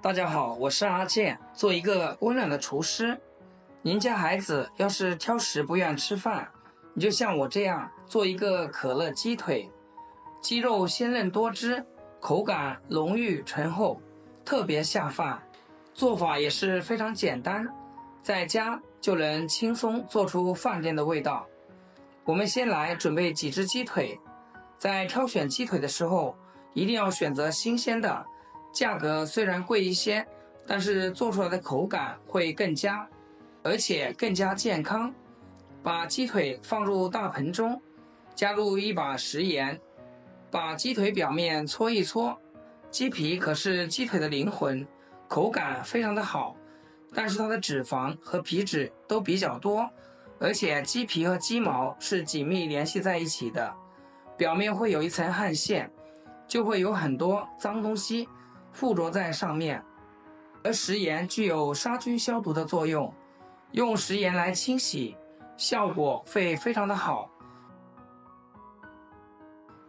大家好，我是阿健，做一个温暖的厨师。您家孩子要是挑食不愿吃饭，你就像我这样做一个可乐鸡腿，鸡肉鲜嫩多汁，口感浓郁醇厚，特别下饭。做法也是非常简单，在家就能轻松做出饭店的味道。我们先来准备几只鸡腿，在挑选鸡腿的时候，一定要选择新鲜的。价格虽然贵一些，但是做出来的口感会更佳，而且更加健康。把鸡腿放入大盆中，加入一把食盐，把鸡腿表面搓一搓。鸡皮可是鸡腿的灵魂，口感非常的好，但是它的脂肪和皮脂都比较多，而且鸡皮和鸡毛是紧密联系在一起的，表面会有一层汗腺，就会有很多脏东西附着在上面，而食盐具有杀菌消毒的作用，用食盐来清洗，效果会非常的好。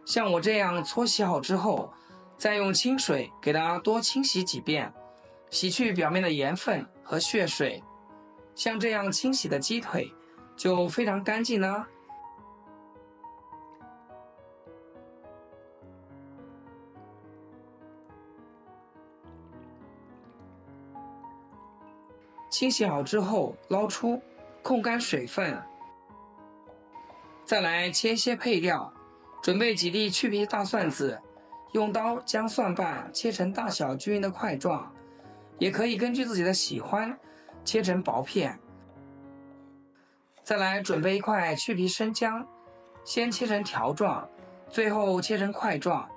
像我这样搓洗好之后，再用清水给它多清洗几遍，洗去表面的盐分和血水。像这样清洗的鸡腿就非常干净啦。清洗好之后捞出，控干水分，再来切些配料，准备几粒去皮大蒜子，用刀将蒜瓣切成大小均匀的块状，也可以根据自己的喜欢切成薄片。再来准备一块去皮生姜，先切成条状，最后切成块状，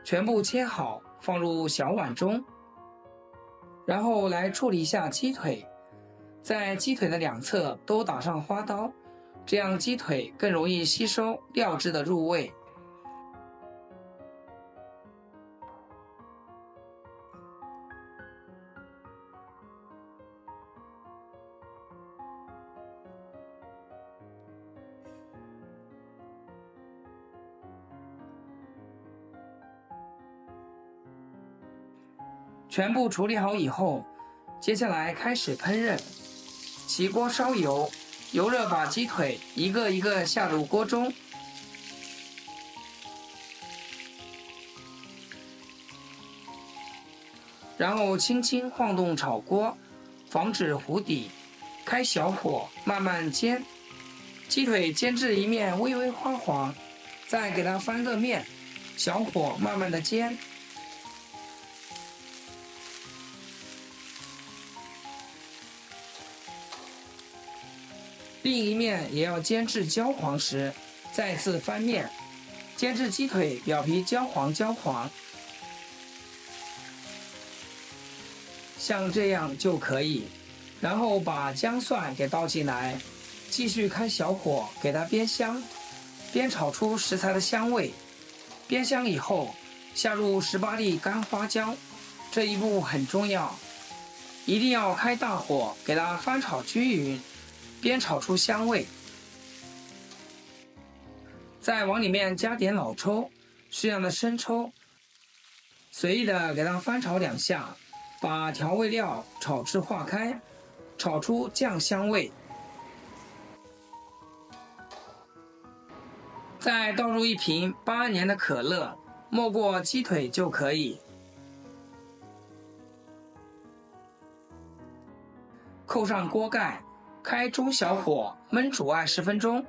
全部切好放入小碗中。然后来处理一下鸡腿，在鸡腿的两侧都打上花刀，这样鸡腿更容易吸收料汁的入味。全部处理好以后，接下来开始烹饪。起锅烧油，油热把鸡腿一个一个下入锅中，然后轻轻晃动炒锅，防止糊底，开小火慢慢煎。鸡腿煎至一面微微花黄，再给它翻个面，小火慢慢的煎。另一面也要煎至焦黄时，再次翻面，煎至鸡腿表皮焦黄，像这样就可以。然后把姜蒜给倒进来，继续开小火给它煸香，煸炒出食材的香味。煸香以后，下入18粒干花椒，这一步很重要，一定要开大火给它翻炒均匀，煸炒出香味。再往里面加点老抽，适量的生抽，随意的给它翻炒2下，把调味料炒至化开，炒出酱香味。再倒入一瓶82年的可乐，没过鸡腿就可以。扣上锅盖，开中小火焖煮20分钟。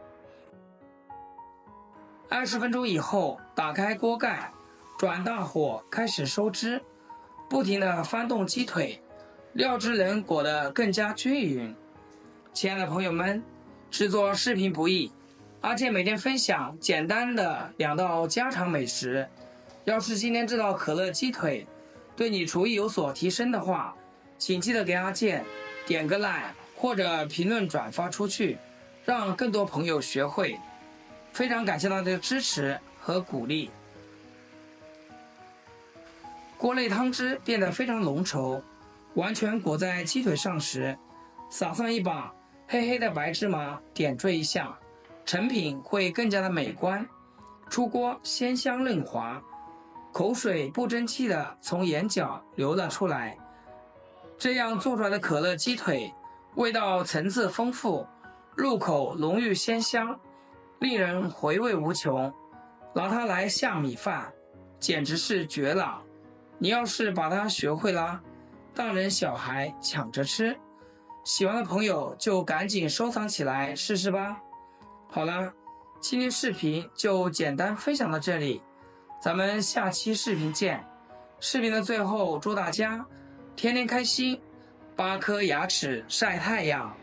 20分钟以后，打开锅盖，转大火开始收汁，不停地翻动鸡腿，料汁能裹得更加均匀。亲爱的朋友们，制作视频不易，阿健每天分享简单的2道家常美食。要是今天这道可乐鸡腿对你厨艺有所提升的话，请记得给阿健点个 like 或者评论转发出去，让更多朋友学会。非常感谢大家的支持和鼓励。锅内汤汁变得非常浓稠，完全裹在鸡腿上时，撒上一把黑黑的白芝麻，点缀一下，成品会更加的美观。出锅鲜香嫩滑，口水不争气的从眼角流了出来。这样做出来的可乐鸡腿，味道层次丰富，入口浓郁鲜香，令人回味无穷。拿它来下米饭，简直是绝了。你要是把它学会了，大人小孩抢着吃。喜欢的朋友就赶紧收藏起来试试吧。好了，今天视频就简单分享到这里，咱们下期视频见。视频的最后，祝大家天天开心，8颗牙齿晒太阳。